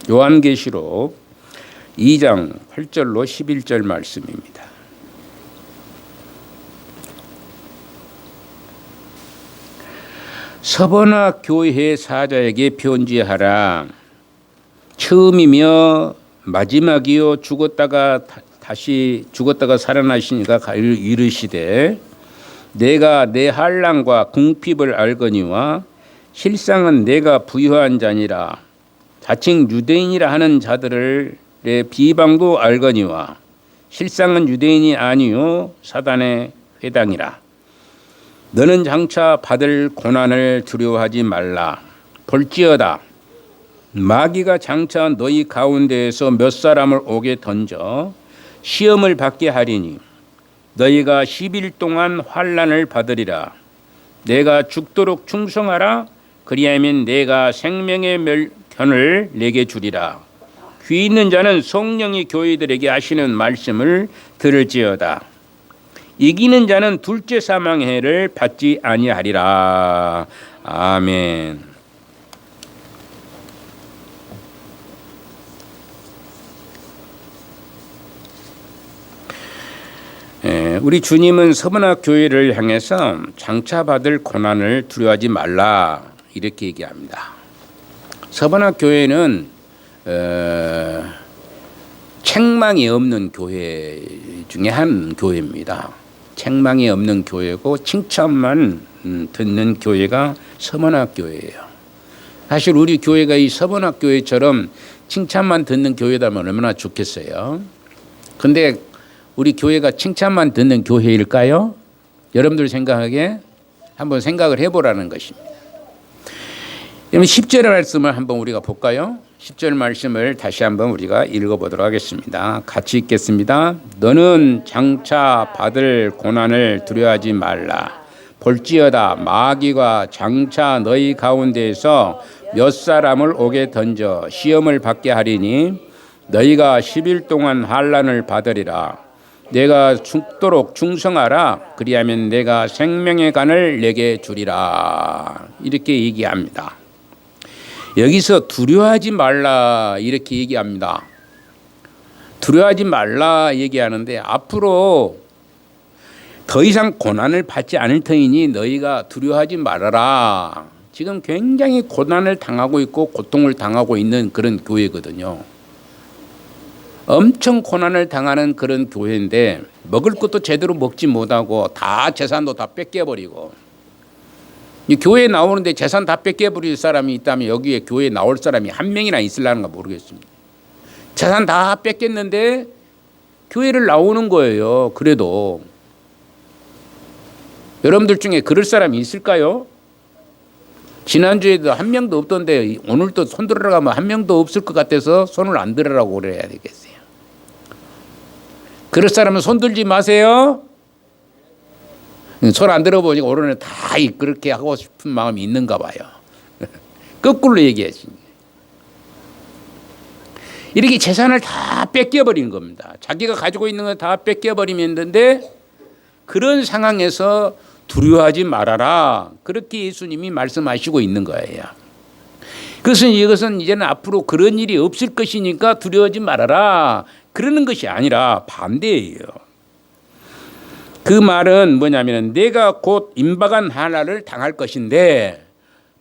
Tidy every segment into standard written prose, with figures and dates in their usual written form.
요한계시록 2장 8절로 11절 말씀입니다. 서번악 교회 사자에게 편지하라. 처음이며 마지막이요 죽었다가 살아나시니가 이르시되 내가 내 환난과 궁핍을 알거니와 실상은 내가 부유한 자니라. 자칭 유대인이라 하는 자들의 비방도 알거니와 실상은 유대인이 아니요 사단의 회당이라. 너는 장차 받을 고난을 두려워하지 말라. 볼지어다 마귀가 장차 너희 가운데에서 몇 사람을 오게 던져 시험을 받게 하리니 너희가 10일 동안 환난을 받으리라. 내가 죽도록 충성하라. 그리하면 내가 생명의 편을 내게 주리라. 귀 있는 자는 성령이 교회들에게 하시는 말씀을 들을지어다. 이기는 자는 둘째 사망의 해를 받지 아니하리라. 아멘. 우리 주님은 서번악 교회를 향해서 장차 받을 고난을 두려워하지 말라 이렇게 얘기합니다. 서번악 교회는 책망이 없는 교회 중에 한 교회입니다. 책망이 없는 교회고 칭찬만 듣는 교회가 서번악 교회예요. 사실 우리 교회가 이 서번악 교회처럼 칭찬만 듣는 교회라면 얼마나 좋겠어요. 근데 우리 교회가 칭찬만 듣는 교회일까요? 여러분들 생각하기에 한번 생각을 해보라는 것입니다. 그럼 10절 말씀을 한번 우리가 볼까요? 10절 말씀을 다시 한번 우리가 읽어보도록 하겠습니다. 같이 읽겠습니다. 너는 장차 받을 고난을 두려워하지 말라. 볼지어다 마귀가 장차 너희 가운데에서 몇 사람을 오게 던져 시험을 받게 하리니 너희가 10일 동안 환난을 받으리라. 내가 죽도록 충성하라. 그리하면 내가 생명의 간을 내게 주리라. 이렇게 얘기합니다. 여기서 두려워하지 말라 이렇게 얘기합니다. 두려워하지 말라 얘기하는데 앞으로 더 이상 고난을 받지 않을 터이니 너희가 두려워하지 말아라. 지금 굉장히 고난을 당하고 있고 고통을 당하고 있는 그런 교회거든요. 엄청 고난을 당하는 그런 교회인데 먹을 것도 제대로 먹지 못하고 다 재산도 다 뺏겨버리고, 이 교회에 나오는데 재산 다 뺏겨버릴 사람이 있다면 여기에 교회에 나올 사람이 한 명이나 있을라는가 모르겠습니다. 재산 다 뺏겼는데 교회를 나오는 거예요. 그래도 여러분들 중에 그럴 사람이 있을까요? 지난주에도 한 명도 없던데 오늘도 손 들어가면 한 명도 없을 것 같아서 손을 안 들으라고 그래야 되겠어요. 그럴 사람은 손 들지 마세요. 손 안 들어보니까 오늘은 다 그렇게 하고 싶은 마음이 있는가 봐요. 거꾸로 얘기하시. 이렇게 재산을 다 뺏겨버린 겁니다. 자기가 가지고 있는 거 다 뺏겨버리면 되는데 그런 상황에서 두려워하지 말아라. 그렇게 예수님이 말씀하시고 있는 거예요. 그것은 이것은 이제는 앞으로 그런 일이 없을 것이니까 두려워하지 말아라. 그러는 것이 아니라 반대예요. 그 말은 뭐냐면 내가 곧 임박한 환난을 당할 것인데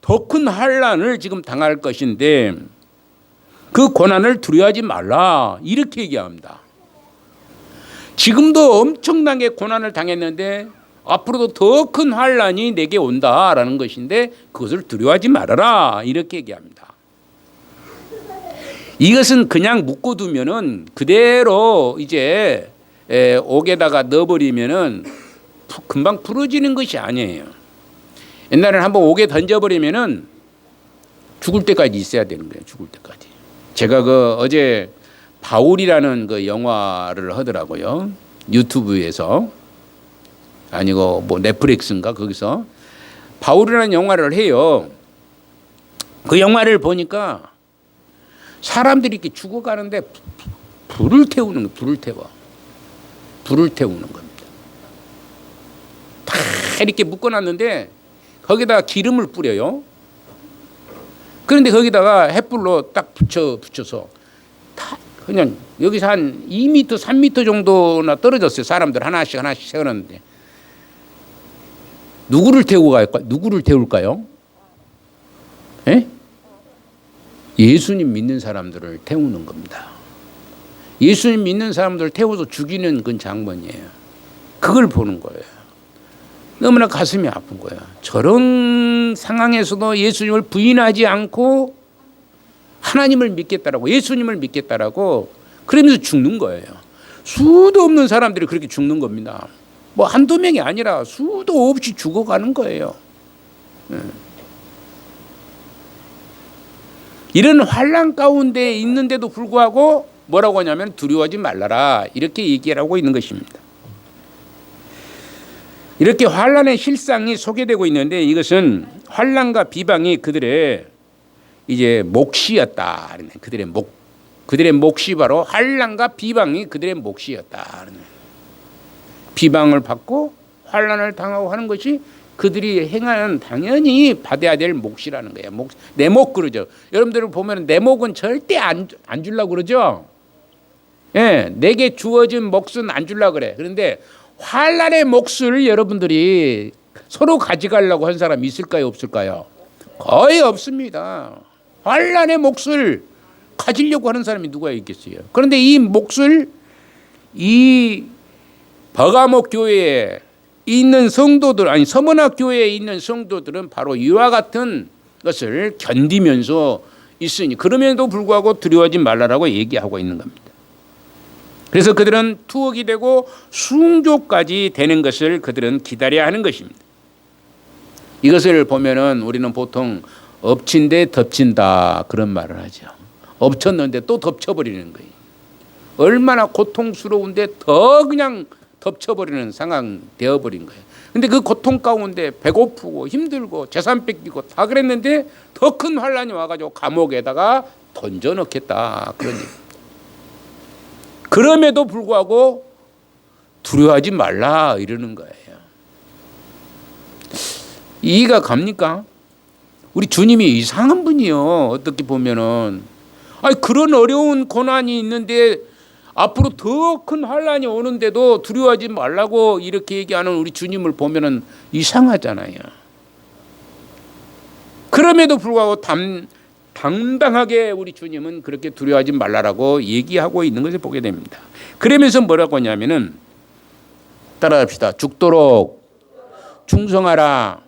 더 큰 환난을 지금 당할 것인데 그 고난을 두려워하지 말라. 이렇게 얘기합니다. 지금도 엄청나게 고난을 당했는데 앞으로도 더 큰 환난이 내게 온다라는 것인데 그것을 두려워하지 말아라. 이렇게 얘기합니다. 이것은 그냥 묶어두면은 그대로 이제 옥에다가 넣어버리면은 금방 부러지는 것이 아니에요. 옛날에는 한번 옥에 던져버리면은 죽을 때까지 있어야 되는 거예요. 죽을 때까지. 제가 어제 바울이라는 그 영화를 하더라고요. 유튜브에서. 아니고 뭐 넷플릭스인가 거기서 바울이라는 영화를 해요. 그 영화를 보니까 사람들이 이렇게 죽어가는데 불을 태우는 거, 불을 태우는 겁니다. 다 이렇게 묶어놨는데 거기다가 기름을 뿌려요. 그런데 거기다가 횃불로 딱 붙여서 다 그냥 여기서 한 2m, 3m 정도나 떨어졌어요. 사람들 하나씩 세우는데 누구를 태우고 갈까? 누구를 태울까요? 예? 예수님 믿는 사람들을 태우는 겁니다. 예수님 믿는 사람들을 태워서 죽이는 그 장면이에요. 그걸 보는 거예요. 너무나 가슴이 아픈 거예요. 저런 상황에서도 예수님을 부인하지 않고 하나님을 믿겠다라고, 예수님을 믿겠다라고 그러면서 죽는 거예요. 수도 없는 사람들이 그렇게 죽는 겁니다. 뭐 한두 명이 아니라 수도 없이 죽어가는 거예요. 이런 환난 가운데 있는데도 불구하고 뭐라고 하냐면 두려워하지 말라라 이렇게 얘기를 하고 있는 것입니다. 이렇게 환난의 실상이 소개되고 있는데 이것은 환난과 비방이 그들의 이제 몫이었다. 그들의 몫이 바로 환난과 비방이 그들의 몫이었다. 비방을 받고 환난을 당하고 하는 것이 그들이 행하는 당연히 받아야 될 몫이라는 거예요. 내 몫 그러죠. 여러분들 보면 내 몫은 절대 안 주려고 그러죠. 예, 내게 주어진 몫은 안 주려고 그래. 그런데 환난의 몫을 여러분들이 서로 가져가려고 한 사람이 있을까요, 없을까요? 거의 없습니다. 환난의 몫을 가지려고 하는 사람이 누가 있겠어요? 그런데 이 몫을 이 버가모 교회에 있는 성도들, 아니 서머나 교회에 있는 성도들은 바로 이와 같은 것을 견디면서 있으니 그럼에도 불구하고 두려워하지 말라라고 얘기하고 있는 겁니다. 그래서 그들은 투옥이 되고 숭조까지 되는 것을 그들은 기다려야 하는 것입니다. 이것을 보면은 우리는 보통 엎친 데 덮친다 그런 말을 하죠. 엎쳤는데 또 덮쳐버리는 거예요. 얼마나 고통스러운데 더 그냥 덮쳐버리는 상황 되어버린 거예요. 근데 그 고통 가운데 배고프고 힘들고 재산 뺏기고 다 그랬는데 더 큰 환난이 와가지고 감옥에다가 던져넣겠다 그런 얘기. 그럼에도 불구하고 두려워하지 말라 이러는 거예요. 이해가 갑니까? 우리 주님이 이상한 분이요. 어떻게 보면은 그런 어려운 고난이 있는데 앞으로 더 큰 환난이 오는데도 두려워하지 말라고 이렇게 얘기하는 우리 주님을 보면은 이상하잖아요. 그럼에도 불구하고 당당하게 우리 주님은 그렇게 두려워하지 말라라고 얘기하고 있는 것을 보게 됩니다. 그러면서 뭐라고 하냐면은 따라합시다. 죽도록 충성하라.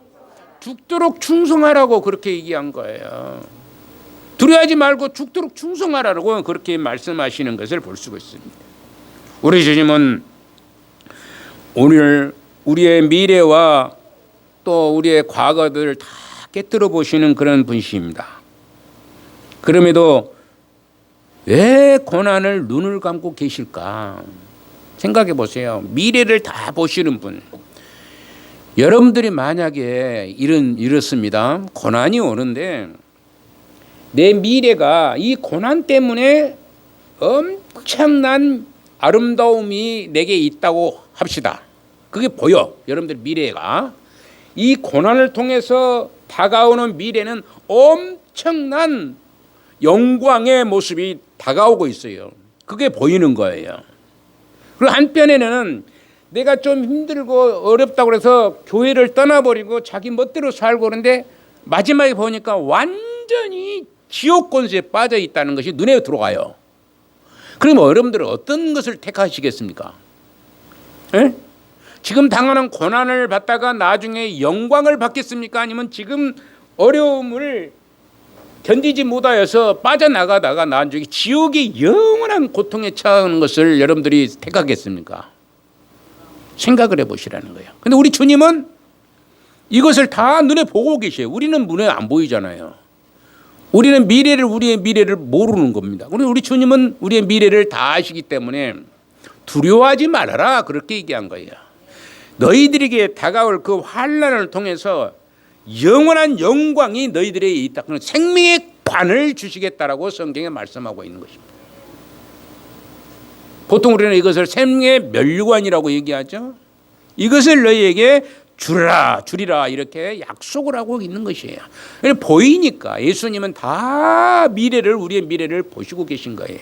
죽도록 충성하라고 그렇게 얘기한 거예요. 두려워하지 말고 죽도록 충성하라고 그렇게 말씀하시는 것을 볼 수가 있습니다. 우리 주님은 오늘 우리의 미래와 또 우리의 과거들을 다 깨뜨려 보시는 그런 분이십니다. 그럼에도 왜 고난을 눈을 감고 계실까? 생각해 보세요. 미래를 다 보시는 분. 여러분들이 만약에 이렇습니다. 고난이 오는데 내 미래가 이 고난 때문에 엄청난 아름다움이 내게 있다고 합시다. 그게 보여. 여러분들 미래가 이 고난을 통해서 다가오는 미래는 엄청난 영광의 모습이 다가오고 있어요. 그게 보이는 거예요. 그리고 한편에는 내가 좀 힘들고 어렵다고 해서 교회를 떠나버리고 자기 멋대로 살고 그러는데 마지막에 보니까 완전히 지옥 권세에 빠져 있다는 것이 눈에 들어와요. 그럼 여러분들은 어떤 것을 택하시겠습니까? 에? 지금 당하는 고난을 받다가 나중에 영광을 받겠습니까? 아니면 지금 어려움을 견디지 못하여서 빠져나가다가 나중에 지옥의 영원한 고통에 처하는 것을 여러분들이 택하겠습니까? 생각을 해보시라는 거예요. 근데 우리 주님은 이것을 다 눈에 보고 계셔요. 우리는 눈에 안 보이잖아요. 우리의 미래를 모르는 겁니다. 우리 주님은 우리의 미래를 다 아시기 때문에 두려워하지 말아라 그렇게 얘기한 거예요. 너희들에게 다가올 그 환난을 통해서 영원한 영광이 너희들에게 있다. 그런 생명의 관을 주시겠다라고 성경에 말씀하고 있는 것입니다. 보통 우리는 이것을 생명의 면류관이라고 얘기하죠. 이것을 너희에게 주리라 이렇게 약속을 하고 있는 것이에요. 보이니까 예수님은 다 우리의 미래를 보시고 계신 거예요.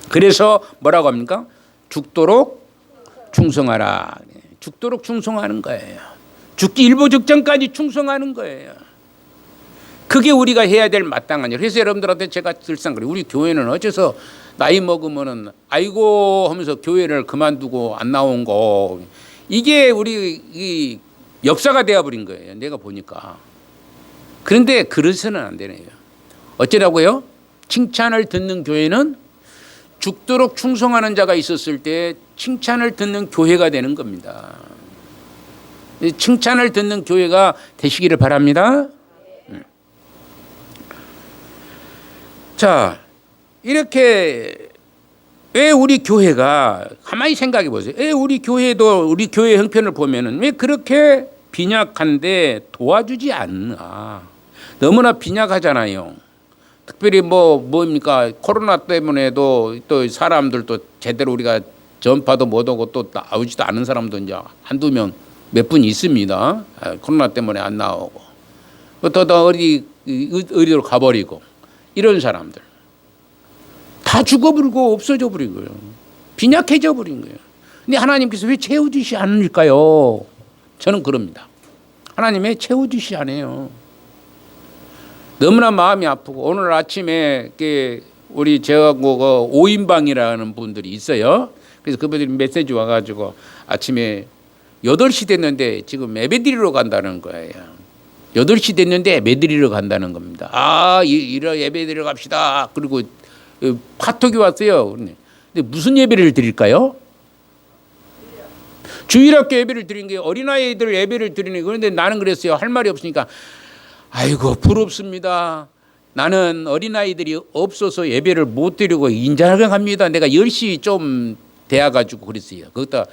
그래서 뭐라고 합니까? 죽도록 충성하라. 죽도록 충성하는 거예요. 죽기 일보 직전까지 충성하는 거예요. 그게 우리가 해야 될 마땅한 일. 그래서 여러분들한테 제가 늘상 그래요. 우리 교회는 어째서 나이 먹으면은 아이고 하면서 교회를 그만두고 안 나온 거, 이게 우리 이 역사가 되어버린 거예요. 내가 보니까. 그런데 그래서는 안 되네요. 어쩌라고요? 칭찬을 듣는 교회는 죽도록 충성하는 자가 있었을 때 칭찬을 듣는 교회가 되는 겁니다. 칭찬을 듣는 교회가 되시기를 바랍니다. 자, 이렇게 왜 우리 교회가, 가만히 생각해 보세요. 왜 우리 교회도, 우리 교회 형편을 보면은 왜 그렇게 빈약한데 도와주지 않나? 너무나 빈약하잖아요. 특별히 뭡니까? 코로나 때문에도 또 사람들도 제대로 우리가 전파도 못하고 또 나오지도 않은 사람도 이제 한두 명 몇 분 있습니다. 코로나 때문에 안 나오고. 또 어디로 가버리고. 이런 사람들. 다 죽어버리고 없어져 버린 거예요. 빈약해져 버린 거예요. 근데 하나님께서 왜 채워주시 않을까요? 저는 그럽니다. 하나님 왜 채워주시 않아요? 너무나 마음이 아프고, 오늘 아침에 우리 저하고 5인방이라는 분들이 있어요. 그래서 그분들이 메시지 와가지고 아침에 8시 됐는데 지금 예배드리러 간다는 거예요. 8시 됐는데 예배드리러 간다는 겁니다. 이러 예배드리러 갑시다. 그리고 카톡이 왔어요. 근데 무슨 예배를 드릴까요? 주일학교 예배를 드린 게 어린아이들 예배를 드리는. 그런데 나는 그랬어요. 할 말이 없으니까 아이고 부럽습니다. 나는 어린아이들이 없어서 예배를 못 드리고 인자합니다. 내가 10시 좀 돼가지고 그랬어요. 거기다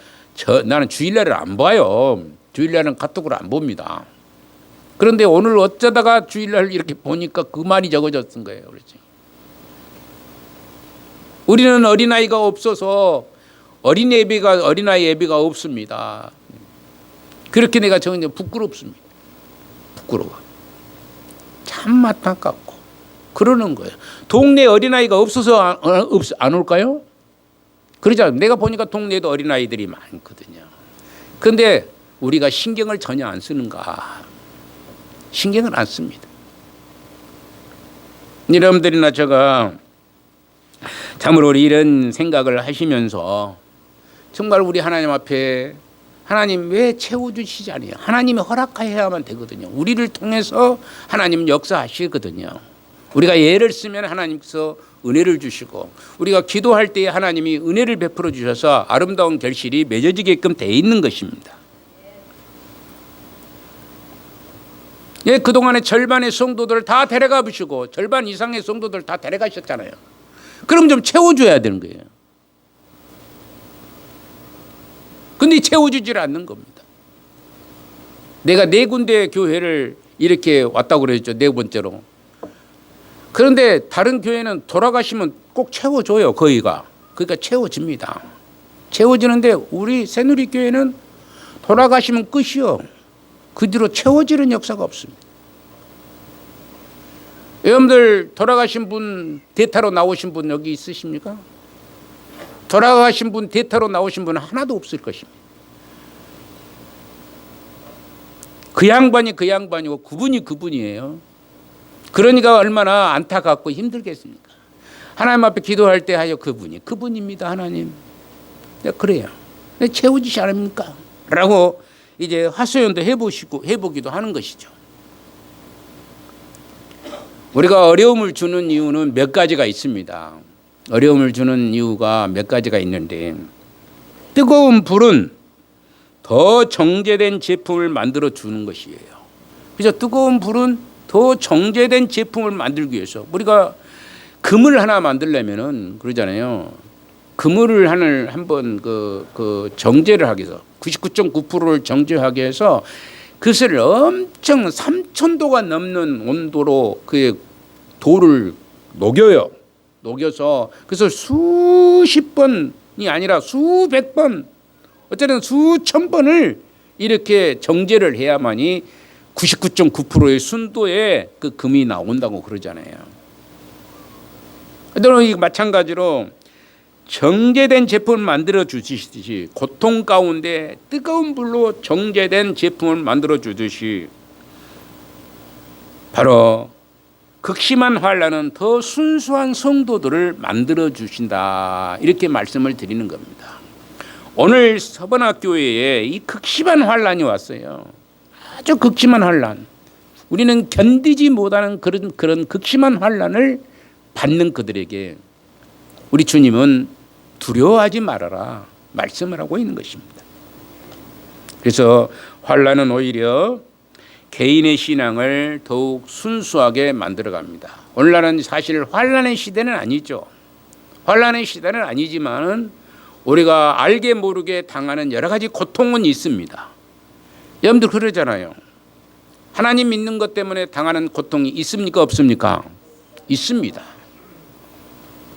나는 주일날을 안 봐요. 주일날은 카톡을 안 봅니다. 그런데 오늘 어쩌다가 주일날 이렇게 보니까 그 말이 적어졌던 거예요. 그렇지. 우리는 어린아이가 없어서 어린아이 예배가 없습니다. 그렇게 내가 적은 부끄럽습니다. 부끄러워. 참 안타깝고 그러는 거예요. 동네 어린아이가 없어서 안 올까요? 그러잖아요. 내가 보니까 동네에도 어린아이들이 많거든요. 그런데 우리가 신경을 전혀 안 쓰는가? 신경을 안 씁니다. 여러분들이나 제가 참으로 이런 생각을 하시면서 정말 우리 하나님 앞에 하나님 왜 채워주시지 않아요? 하나님이 허락해야만 되거든요. 우리를 통해서 하나님 역사하시거든요. 우리가 예를 쓰면 하나님께서 은혜를 주시고, 우리가 기도할 때에 하나님이 은혜를 베풀어 주셔서 아름다운 결실이 맺어지게끔 돼 있는 것입니다. 예, 그동안에 절반의 성도들을 다 데려가 보시고 절반 이상의 성도들 다 데려가셨잖아요. 그럼 좀 채워줘야 되는 거예요. 근데 채워주질 않는 겁니다. 내가 4군데 교회를 이렇게 왔다고 그랬죠. 4번째로. 그런데 다른 교회는 돌아가시면 꼭 채워줘요. 그러니까 채워집니다. 채워지는데 우리 새누리교회는 돌아가시면 끝이요. 그 뒤로 채워지는 역사가 없습니다. 여러분들 돌아가신 분 대타로 나오신 분 여기 있으십니까? 돌아가신 분 대타로 나오신 분은 하나도 없을 것입니다. 그 양반이 그 양반이고 그분이 그분이에요. 그러니까 얼마나 안타깝고 힘들겠습니까? 하나님 앞에 기도할 때 하여 그분입니다. 하나님. 그래요. 채워지지 않습니까? 라고 이제 하소연도 해보기도 하는 것이죠. 우리가 어려움을 주는 이유는 몇 가지가 있습니다. 어려움을 주는 이유가 몇 가지가 있는데, 뜨거운 불은 더 정제된 제품을 만들어 주는 것이에요. 그래서 뜨거운 불은 더 정제된 제품을 만들기 위해서, 우리가 금을 하나 만들려면은 그러잖아요. 금을 한번 정제를 하기 위해서 99.9%를 정제하기 위해서 그것을 엄청 3000도가 넘는 온도로 그 돌을 녹여요. 녹여서 그래서 수십 번이 아니라 수백 번 어쨌든 수천 번을 이렇게 정제를 해야만이 99.9%의 순도의 그 금이 나온다고 그러잖아요. 또는 마찬가지로 정제된 제품을 만들어 주시듯이 고통 가운데 뜨거운 불로 정제된 제품을 만들어 주듯이 바로 극심한 환난은 더 순수한 성도들을 만들어 주신다, 이렇게 말씀을 드리는 겁니다. 오늘 서번학교회에 이 극심한 환난이 왔어요. 아주 극심한 환난. 우리는 견디지 못하는 그런 극심한 환난을 받는 그들에게 우리 주님은 두려워하지 말아라 말씀을 하고 있는 것입니다. 그래서 환난은 오히려 개인의 신앙을 더욱 순수하게 만들어갑니다. 오늘날은 사실 환난의 시대는 아니죠. 환난의 시대는 아니지만 우리가 알게 모르게 당하는 여러 가지 고통은 있습니다. 여러분들 그러잖아요. 하나님 믿는 것 때문에 당하는 고통이 있습니까, 없습니까? 있습니다.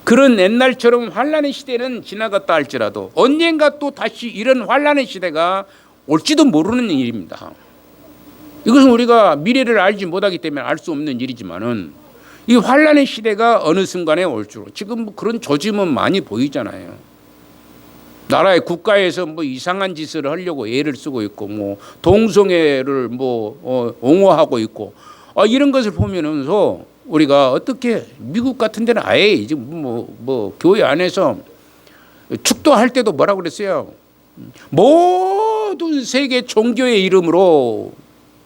그런 옛날처럼 환난의 시대는 지나갔다 할지라도 언젠가 또 다시 이런 환난의 시대가 올지도 모르는 일입니다. 이것은 우리가 미래를 알지 못하기 때문에 알 수 없는 일이지만은 이 환난의 시대가 어느 순간에 올 줄, 지금 뭐 그런 조짐은 많이 보이잖아요. 나라의 국가에서 뭐 이상한 짓을 하려고 애를 쓰고 있고, 뭐 동성애를 옹호하고 있고, 이런 것을 보면서 우리가 어떻게 미국 같은 데는 아예 이제 교회 안에서 축도할 때도 뭐라고 그랬어요? 모든 세계 종교의 이름으로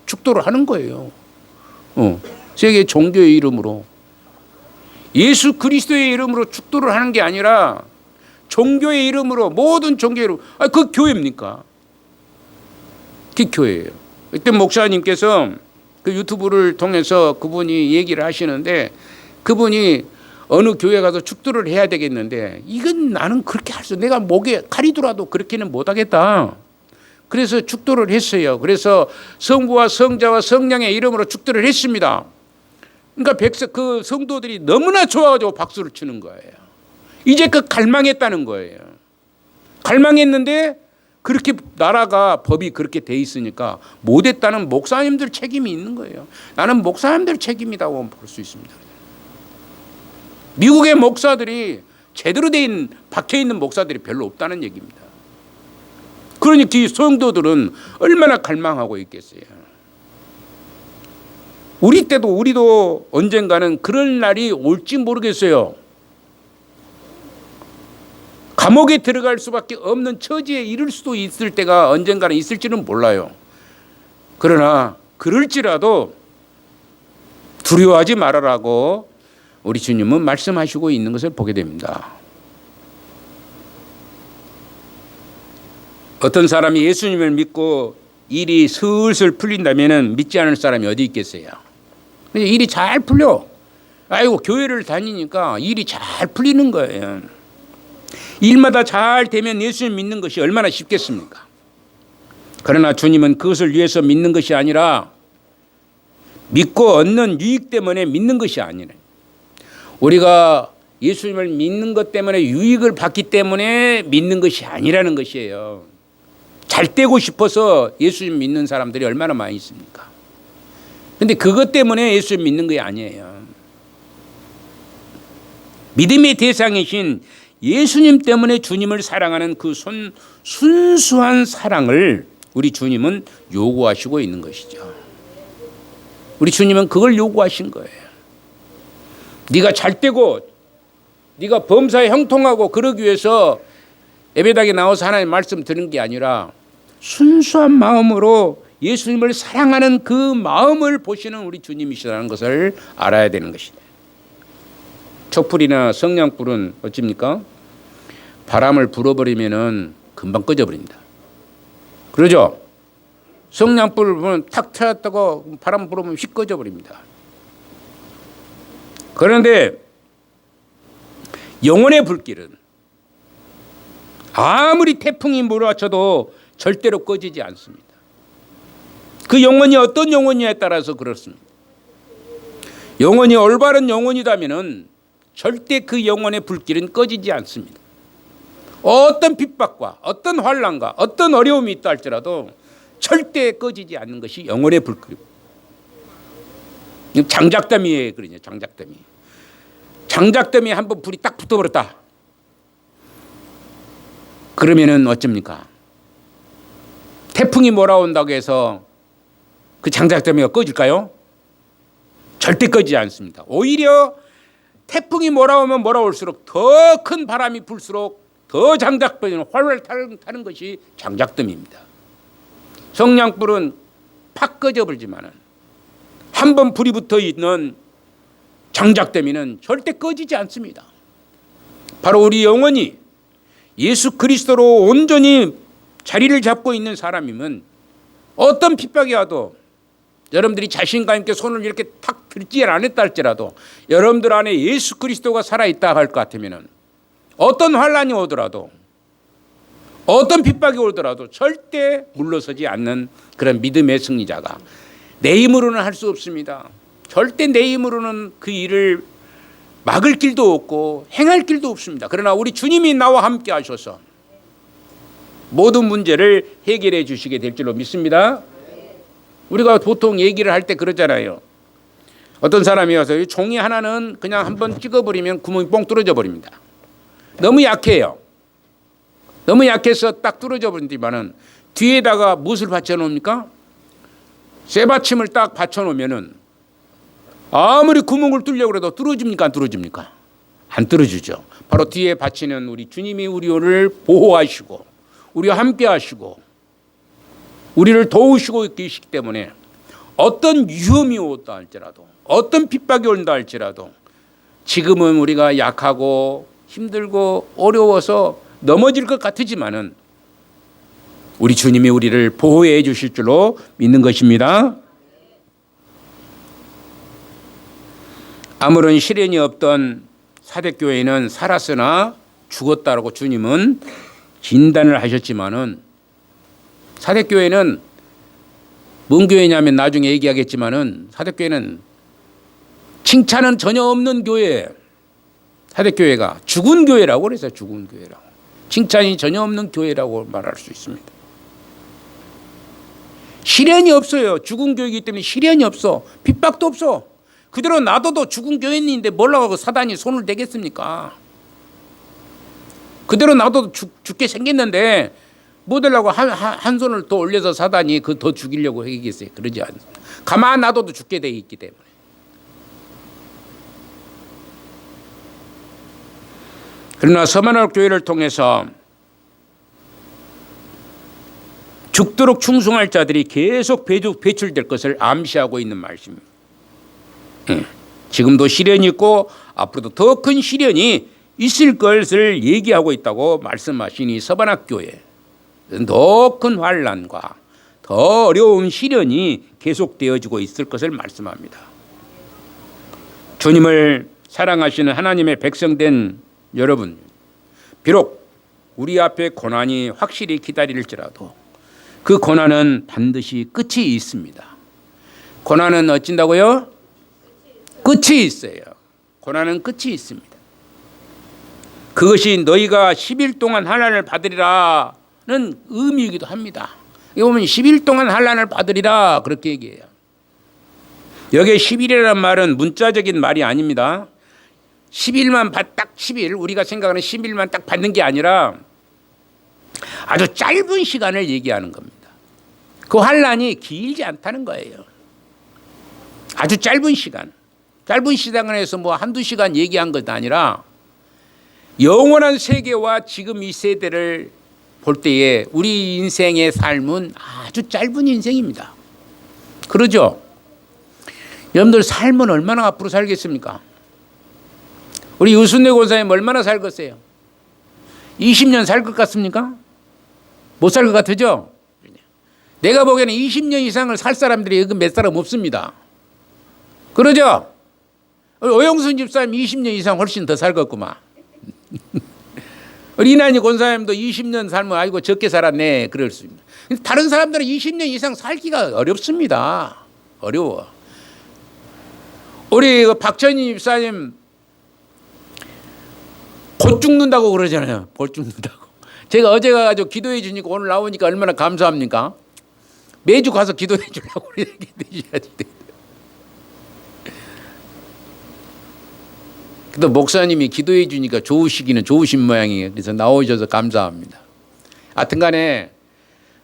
축도를 하는 거예요. 세계 종교의 이름으로, 예수 그리스도의 이름으로 축도를 하는 게 아니라 종교의 이름으로, 모든 종교의 이름. 그 교회입니까? 그 교회예요. 그때 목사님께서 그 유튜브를 통해서 그분이 얘기를 하시는데, 그분이 어느 교회 가서 축도를 해야 되겠는데, 이건 나는 그렇게 할 수, 내가 목에 칼이 들어도 그렇게는 못하겠다. 그래서 축도를 했어요. 그래서 성부와 성자와 성령의 이름으로 축도를 했습니다. 그러니까 그 성도들이 너무나 좋아가지고 박수를 치는 거예요. 이제 그 갈망했다는 거예요. 갈망했는데 그렇게 나라가 법이 그렇게 돼 있으니까 못했다는 목사님들 책임이 있는 거예요. 나는 목사님들 책임이라고 볼 수 있습니다. 미국의 목사들이 제대로 된 박혀 있는 목사들이 별로 없다는 얘기입니다. 그러니까 이 성도들은 얼마나 갈망하고 있겠어요. 우리도 언젠가는 그런 날이 올지 모르겠어요. 감옥에 들어갈 수밖에 없는 처지에 이를 수도 있을 때가 언젠가는 있을지는 몰라요. 그러나 그럴지라도 두려워하지 말아라고 우리 주님은 말씀하시고 있는 것을 보게 됩니다. 어떤 사람이 예수님을 믿고 일이 슬슬 풀린다면 믿지 않을 사람이 어디 있겠어요? 근데 일이 잘 풀려. 아이고, 교회를 다니니까 일이 잘 풀리는 거예요. 일마다 잘 되면 예수님 믿는 것이 얼마나 쉽겠습니까? 그러나 주님은 그것을 위해서 믿는 것이 아니라 믿고 얻는 유익 때문에 믿는 것이 아니라, 우리가 예수님을 믿는 것 때문에 유익을 받기 때문에 믿는 것이 아니라는 것이에요. 잘 되고 싶어서 예수님 믿는 사람들이 얼마나 많이 있습니까? 그런데 그것 때문에 예수님 믿는 게 아니에요. 믿음의 대상이신 예수님 때문에 주님을 사랑하는 그 순수한 사랑을 우리 주님은 요구하시고 있는 것이죠. 우리 주님은 그걸 요구하신 거예요. 네가 잘되고 네가 범사에 형통하고 그러기 위해서 예배당에 나와서 하나님 말씀 드는 게 아니라 순수한 마음으로 예수님을 사랑하는 그 마음을 보시는 우리 주님이시라는 것을 알아야 되는 것이다. 촛불이나 성냥불은 어찌입니까? 바람을 불어버리면은 금방 꺼져버립니다. 그러죠? 성냥불을 보면 탁 켜졌다고 바람 불어보면 휙 꺼져버립니다. 그런데 영혼의 불길은 아무리 태풍이 몰아쳐도 절대로 꺼지지 않습니다. 그 영혼이 어떤 영혼이냐에 따라서 그렇습니다. 영혼이 올바른 영혼이라면은 절대 그 영혼의 불길은 꺼지지 않습니다. 어떤 핍박과 어떤 환난과 어떤 어려움이 있다 할지라도 절대 꺼지지 않는 것이 영혼의 불길입니다. 장작더미에 그러냐, 장작더미. 장작더미에 한번 불이 딱 붙어버렸다. 그러면은 어쩝니까? 태풍이 몰아온다고 해서 그 장작더미가 꺼질까요? 절대 꺼지지 않습니다. 오히려 태풍이 몰아오면 몰아올수록 더 큰 바람이 불수록 더 장작더미는 활활 타는 것이 장작더미입니다. 성냥불은 팍 꺼져버리지만은 한번 불이 붙어 있는 장작더미는 절대 꺼지지 않습니다. 바로 우리 영혼이 예수 그리스도로 온전히 자리를 잡고 있는 사람이면 어떤 핍박이 와도 여러분들이 자신감 있게 손을 이렇게 탁 들지 않았다 할지라도 여러분들 안에 예수 그리스도가 살아있다 할 것 같으면 어떤 환난이 오더라도 어떤 핍박이 오더라도 절대 물러서지 않는 그런 믿음의 승리자가 내 힘으로는 할 수 없습니다. 절대 내 힘으로는 그 일을 막을 길도 없고 행할 길도 없습니다. 그러나 우리 주님이 나와 함께 하셔서 모든 문제를 해결해 주시게 될 줄로 믿습니다. 우리가 보통 얘기를 할 때 그러잖아요. 어떤 사람이 와서 이 종이 하나는 그냥 한번 찍어버리면 구멍이 뻥 뚫어져 버립니다. 너무 약해요. 너무 약해서 딱 뚫어져 버린다면은 뒤에다가 무엇을 받쳐놓습니까? 쇠받침을 딱 받쳐놓으면은 아무리 구멍을 뚫려고 해도 뚫어집니까? 안 뚫어집니까? 안 뚫어지죠. 바로 뒤에 받치는 우리 주님이 우리를 보호하시고 우리와 함께 하시고 우리를 도우시고 계시기 때문에 어떤 위험이 온다 할지라도 어떤 핍박이 온다 할지라도 지금은 우리가 약하고 힘들고 어려워서 넘어질 것 같지만은 우리 주님이 우리를 보호해 주실 줄로 믿는 것입니다. 아무런 시련이 없던 사대교회는 살았으나 죽었다라고 주님은 진단을 하셨지만은 사대교회는 뭔 교회냐면 나중에 얘기하겠지만은 사대교회는 칭찬은 전혀 없는 교회. 사대교회가 죽은 교회라고 그래서 죽은 교회라고. 칭찬이 전혀 없는 교회라고 말할 수 있습니다. 시련이 없어요. 죽은 교회이기 때문에 시련이 없어. 핍박도 없어. 그대로 놔둬도 죽은 교회인데 뭐라고 사단이 손을 대겠습니까? 그대로 놔둬도 죽게 생겼는데 뭐 되려고 한 손을 더 올려서 사단이 그 더 죽이려고 하겠어요. 그러지 않습니다. 가만 놔둬도 죽게 돼 있기 때문에. 그러나 서만월 교회를 통해서 죽도록 충성할 자들이 계속 배출될 것을 암시하고 있는 말씀입니다. 지금도 시련이 있고 앞으로도 더 큰 시련이 있을 것을 얘기하고 있다고 말씀하신 이 서반학교회, 더 큰 환난과 더 어려운 시련이 계속되어지고 있을 것을 말씀합니다. 주님을 사랑하시는 하나님의 백성된 여러분, 비록 우리 앞에 고난이 확실히 기다릴지라도 그 고난은 반드시 끝이 있습니다. 고난은 어찐다고요? 끝이 있어요. 고난은 끝이 있습니다. 그것이 너희가 10일 동안 환난을 받으리라는 의미이기도 합니다. 이거 보면 10일 동안 환난을 받으리라 그렇게 얘기해요. 여기에 10일이라는 말은 문자적인 말이 아닙니다. 10일만 딱 10일, 우리가 생각하는 10일만 딱 받는 게 아니라 아주 짧은 시간을 얘기하는 겁니다. 그 환난이 길지 않다는 거예요. 아주 짧은 시간. 짧은 시간에서 뭐 한두 시간 얘기한 것도 아니라 영원한 세계와 지금 이 세대를 볼 때에 우리 인생의 삶은 아주 짧은 인생입니다. 그러죠? 여러분들 삶은 얼마나 앞으로 살겠습니까? 우리 유순례 권사님 얼마나 살겠어요? 20년 살 것 같습니까? 못 살 것 같으죠? 내가 보기에는 20년 이상을 살 사람들이 여기 몇 사람 없습니다. 그러죠? 오영순 집사님 20년 이상 훨씬 더 살겠구만. 우리 이난희 권사님도 20년 살면 아이고 적게 살았네 그럴 수 있습니다. 다른 사람들은 20년 이상 살기가 어렵습니다. 어려워. 우리 박천희 집사님 곧 죽는다고 그러잖아요. 곧 죽는다고. 제가 어제 가가지고 기도해 주니까 오늘 나오니까 얼마나 감사합니까? 매주 가서 기도해 주려고 이렇게 되셔야지. 또 목사님이 기도해 주니까 좋으시기는 좋으신 모양이에요. 그래서 나오셔서 감사합니다. 하여튼간에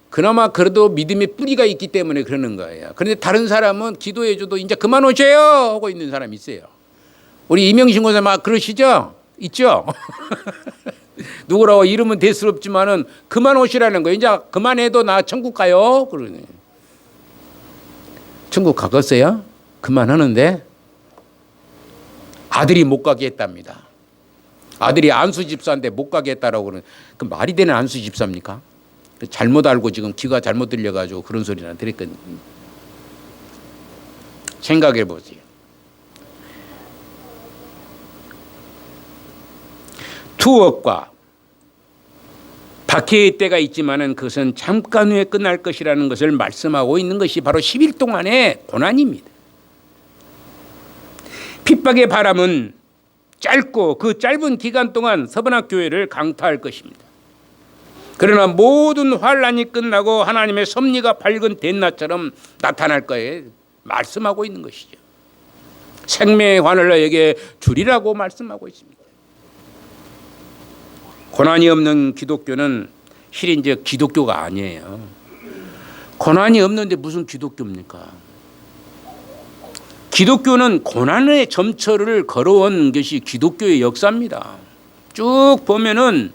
그나마 그래도 믿음의 뿌리가 있기 때문에 그러는 거예요. 그런데 다른 사람은 기도해 줘도 이제 그만 오세요 하고 있는 사람이 있어요. 우리 이명신 권사 막 그러시죠? 있죠? 누구라고 이름은 대수롭지만은 그만 오시라는 거예요. 이제 그만해도 나 천국 가요. 그러네. 천국 가겠어요? 그만하는데 아들이 못 가게 했답니다. 아들이 안수 집사인데 못 가게 했다라고 그러는 그 말이 되는 안수 집사입니까? 잘못 알고 지금 귀가 잘못 들려가지고 그런 소리나 들었거든요. 생각해 보세요. 투억과 박해의 때가 있지만은 그것은 잠깐 후에 끝날 것이라는 것을 말씀하고 있는 것이 바로 10일 동안의 고난입니다. 핍박의 바람은 짧고 그 짧은 기간 동안 서번학 교회를 강타할 것입니다. 그러나 모든 환란이 끝나고 하나님의 섭리가 밝은 대낮처럼 나타날 거에 말씀하고 있는 것이죠. 생명의 관을 너에게 주리라고 말씀하고 있습니다. 고난이 없는 기독교는 실인즉 기독교가 아니에요. 고난이 없는데 무슨 기독교입니까? 기독교는 고난의 점철을 걸어온 것이 기독교의 역사입니다. 쭉 보면은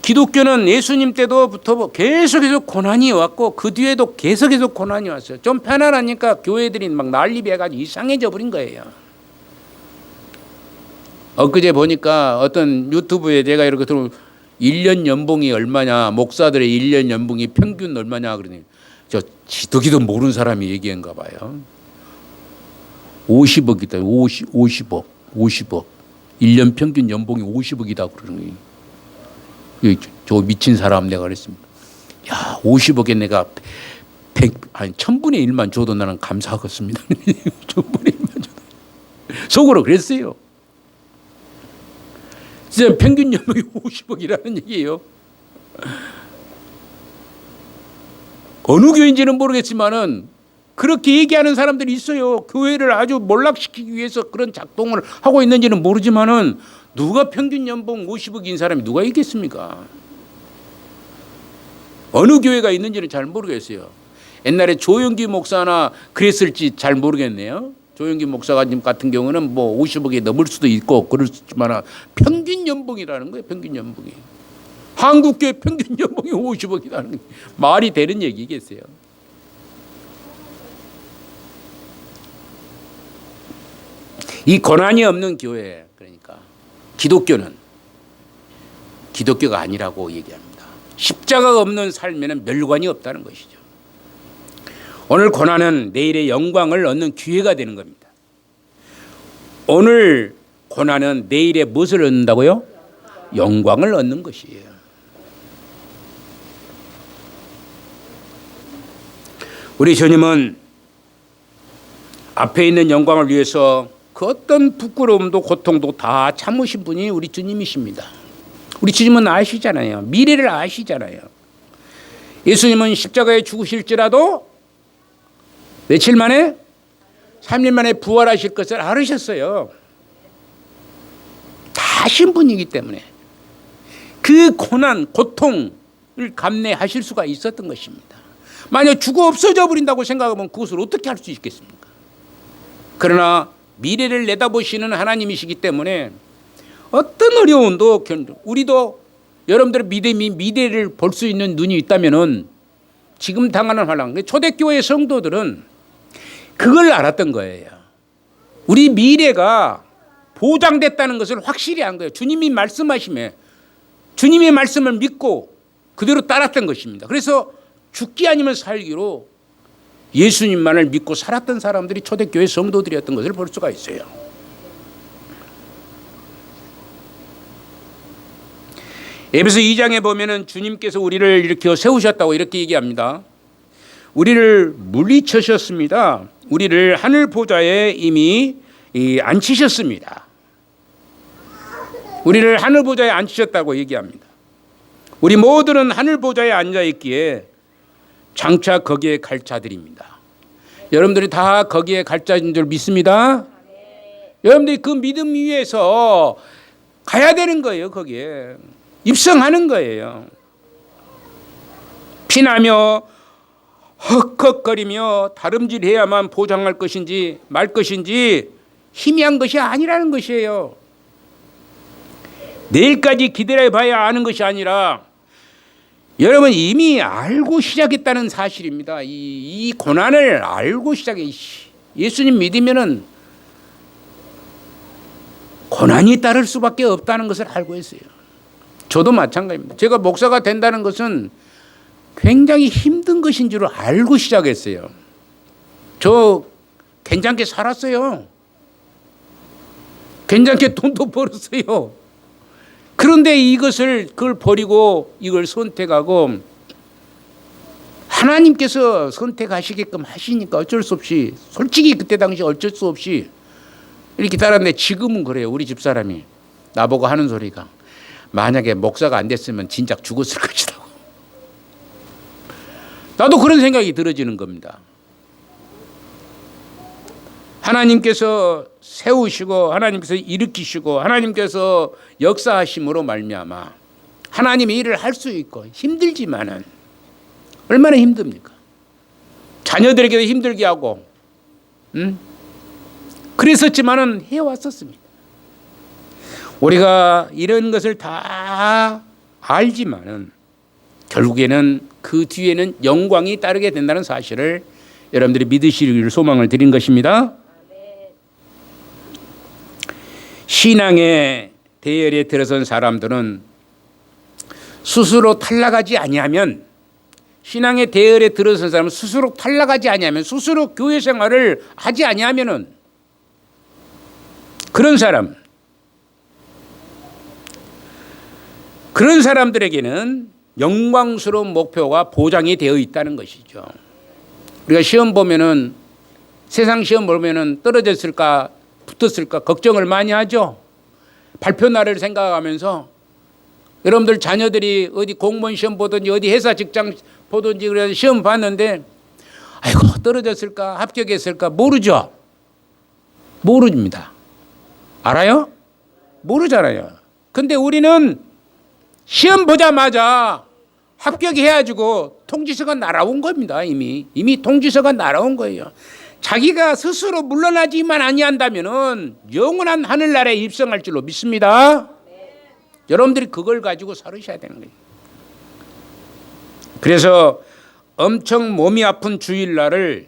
기독교는 예수님 때부터 계속해서 고난이 왔고 그 뒤에도 계속해서 고난이 왔어요. 좀 편안하니까 교회들이 막 난립이 해가지고 이상해져 버린 거예요. 엊그제 보니까 어떤 유튜브에 제가 이렇게 들으면 1년 연봉이 얼마냐, 목사들의 1년 연봉이 평균 얼마냐 그러니 저 지도기도 모르는 사람이 얘기한가 봐요. 50억이다. 50억. 1년 평균 연봉이 50억이다 그러는 거예요. 저 미친 사람 내가 그랬습니다. 야, 50억에 내가 1000분의 1만 줘도 나는 감사하겠습니다. 1000분의 1만 줘도. 속으로 그랬어요. 진짜 평균 연봉이 50억이라는 얘기예요. 어느 교회인지는 모르겠지만은 그렇게 얘기하는 사람들이 있어요. 교회를 아주 몰락시키기 위해서 그런 작동을 하고 있는지는 모르지만은 누가 평균 연봉 50억인 사람이 누가 있겠습니까? 어느 교회가 있는지는 잘 모르겠어요. 옛날에 조영기 목사나 그랬을지 잘 모르겠네요. 조영기 목사가 같은 경우는 뭐 50억이 넘을 수도 있고 그렇지만 평균 연봉이라는 거예요. 평균 연봉이. 한국교회 평균 연봉이 50억이라는 게 말이 되는 얘기겠어요. 이 고난이 없는 교회, 그러니까 기독교는 기독교가 아니라고 얘기합니다. 십자가가 없는 삶에는 멸관이 없다는 것이죠. 오늘 고난은 내일의 영광을 얻는 기회가 되는 겁니다. 오늘 고난은 내일의 무엇을 얻는다고요? 영광을 얻는 것이에요. 우리 주님은 앞에 있는 영광을 위해서 그 어떤 부끄러움도 고통도 다 참으신 분이 우리 주님이십니다. 우리 주님은 아시잖아요. 미래를 아시잖아요. 예수님은 십자가에 죽으실지라도 며칠 만에 3일 만에 부활하실 것을 알으셨어요. 다 아신 분이기 때문에 그 고난, 고통을 감내하실 수가 있었던 것입니다. 만약 죽어 없어져 버린다고 생각하면 그것을 어떻게 할 수 있겠습니까? 그러나 미래를 내다보시는 하나님이시기 때문에 어떤 어려움도 우리도 여러분들의 믿음이 미래를 볼 수 있는 눈이 있다면은 지금 당하는 환난, 초대교회 성도들은 그걸 알았던 거예요. 우리 미래가 보장됐다는 것을 확실히 안 거예요. 주님이 말씀하시면 주님의 말씀을 믿고 그대로 따랐던 것입니다. 그래서 죽기 아니면 살기로 예수님만을 믿고 살았던 사람들이 초대교회 성도들이었던 것을 볼 수가 있어요. 에베소 2장에 보면은 주님께서 우리를 일으켜 세우셨다고 이렇게 얘기합니다. 우리를 물리치셨습니다. 우리를 하늘 보좌에 이미 앉히셨습니다. 우리를 하늘 보좌에 앉히셨다고 얘기합니다. 우리 모두는 하늘 보좌에 앉아 있기에 장차 거기에 갈 자들입니다. 여러분들이 다 거기에 갈 자인 줄 믿습니다. 여러분들이 그 믿음 위에서 가야 되는 거예요. 거기에 입성하는 거예요. 피나며 헉헉거리며 다름질해야만 보장할 것인지 말 것인지 희미한 것이 아니라는 것이에요. 내일까지 기다려봐야 아는 것이 아니라 여러분 이미 알고 시작했다는 사실입니다. 이 고난을 알고 시작해. 예수님 믿으면은 고난이 따를 수밖에 없다는 것을 알고 있어요. 저도 마찬가지입니다. 제가 목사가 된다는 것은 굉장히 힘든 것인 줄 알고 시작했어요. 저 괜찮게 살았어요. 괜찮게 돈도 벌었어요. 그런데 그걸 버리고 이걸 선택하고 하나님께서 선택하시게끔 하시니까 어쩔 수 없이, 솔직히 그때 당시 어쩔 수 없이 이렇게 따랐는데 지금은 그래요. 우리 집사람이 나보고 하는 소리가 만약에 목사가 안 됐으면 진작 죽었을 것이다. 나도 그런 생각이 들어지는 겁니다. 하나님께서 세우시고 하나님께서 일으키시고 하나님께서 역사하심으로 말미암아 하나님의 일을 할 수 있고 힘들지만은 얼마나 힘듭니까? 자녀들에게도 힘들게 하고 그랬었지만은 해왔었습니다. 우리가 이런 것을 다 알지만은 결국에는 그 뒤에는 영광이 따르게 된다는 사실을 여러분들이 믿으시기를 소망을 드린 것입니다. 신앙의 대열에 들어선 사람들은 스스로 탈락하지 아니하면, 신앙의 대열에 들어선 사람은 스스로 탈락하지 아니하면, 스스로 교회 생활을 하지 아니하면은 그런 사람들에게는 영광스러운 목표가 보장이 되어 있다는 것이죠. 우리가 시험 보면은, 세상 시험 보면은 떨어졌을까 붙었을까 걱정을 많이 하죠. 발표 날을 생각하면서 여러분들 자녀들이 어디 공무원 시험 보든지 어디 회사 직장 보든지 그래서 시험 봤는데 아이고 떨어졌을까 합격했을까 모르죠. 모릅니다. 알아요? 모르잖아요. 근데 우리는 시험 보자마자 합격해가지고 통지서가 날아온 겁니다. 이미 통지서가 날아온 거예요. 자기가 스스로 물러나지만 아니한다면은 영원한 하늘나라에 입성할 줄로 믿습니다. 여러분들이 그걸 가지고 살으셔야 되는 거예요. 그래서 엄청 몸이 아픈 주일날을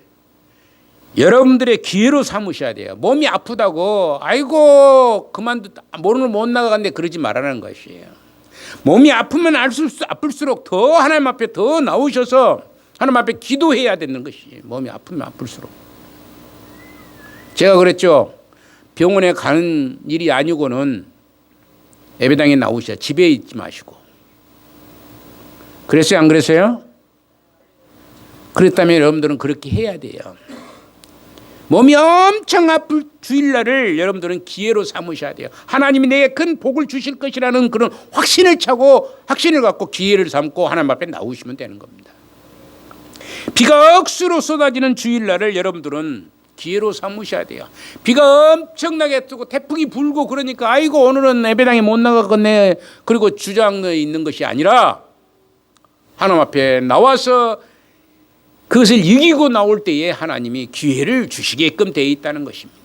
여러분들의 기회로 삼으셔야 돼요. 몸이 아프다고 아이고 그만뒀다 모르는 못 나가는데 그러지 말라는 것이에요. 몸이 아프면 아플수록 더 하나님 앞에 더 나오셔서 하나님 앞에 기도해야 되는 것이에요. 몸이 아프면 아플수록. 제가 그랬죠. 병원에 가는 일이 아니고는 예배당에 나오셔야 집에 있지 마시고. 그랬어요? 안 그랬어요? 그랬다면 여러분들은 그렇게 해야 돼요. 몸이 엄청 아플 주일날을 여러분들은 기회로 삼으셔야 돼요. 하나님이 내게 큰 복을 주실 것이라는 그런 확신을 갖고 기회를 삼고 하나님 앞에 나오시면 되는 겁니다. 비가 억수로 쏟아지는 주일날을 여러분들은 기회로 삼으셔야 돼요. 비가 엄청나게 뜨고 태풍이 불고 그러니까 아이고 오늘은 예배당에 못 나가겠네 그리고 주저앉아 있는 것이 아니라 하나님 앞에 나와서 그것을 이기고 나올 때에 하나님이 기회를 주시게끔 되어 있다는 것입니다.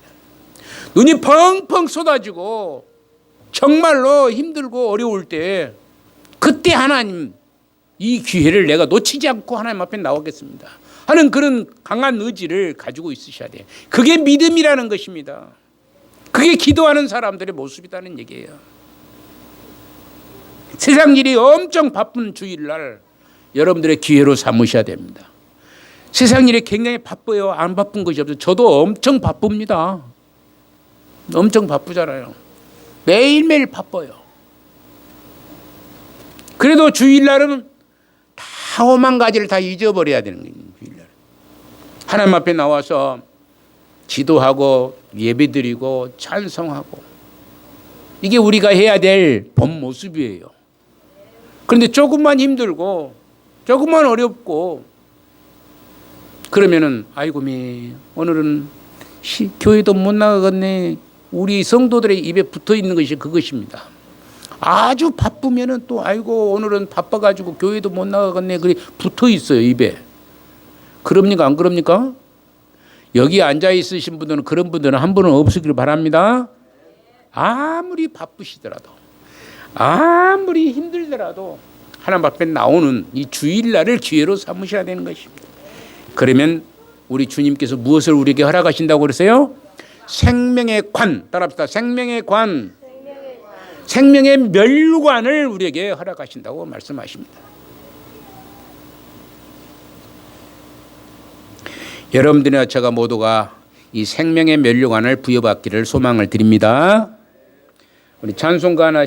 눈이 펑펑 쏟아지고 정말로 힘들고 어려울 때 그때 하나님 이 기회를 내가 놓치지 않고 하나님 앞에 나오겠습니다 하는 그런 강한 의지를 가지고 있으셔야 돼요. 그게 믿음이라는 것입니다. 그게 기도하는 사람들의 모습이라는 얘기예요. 세상 일이 엄청 바쁜 주일날 여러분들의 기회로 삼으셔야 됩니다. 세상 일이 굉장히 바빠요. 안 바쁜 것이 없어요. 저도 엄청 바쁩니다. 엄청 바쁘잖아요. 매일매일 바빠요. 그래도 주일날은 다 오만 가지를 다 잊어버려야 되는 거예요. 주일날. 하나님 앞에 나와서 기도하고 예배드리고 찬송하고 이게 우리가 해야 될 본 모습이에요. 그런데 조금만 힘들고 조금만 어렵고 그러면은 아이고 오늘은 교회도 못 나가겠네. 우리 성도들의 입에 붙어 있는 것이 그것입니다. 아주 바쁘면은 또 아이고 오늘은 바빠가지고 교회도 못 나가겠네. 그래 붙어 있어요 입에. 그럽니까 안 그럽니까? 여기 앉아 있으신 분들은 그런 분들은 한 분은 없으기를 바랍니다. 아무리 바쁘시더라도 아무리 힘들더라도 하나님 앞에 나오는 이 주일날을 기회로 삼으셔야 되는 것입니다. 그러면 우리 주님께서 무엇을 우리에게 허락하신다고 그러세요? 생명의 관, 따라합시다. 생명의 관, 생명의 멸관을 우리에게 허락하신다고 말씀하십니다. 여러분들이나 제가 모두가 이 생명의 멸관을 부여받기를 소망을 드립니다. 우리 찬송가 하나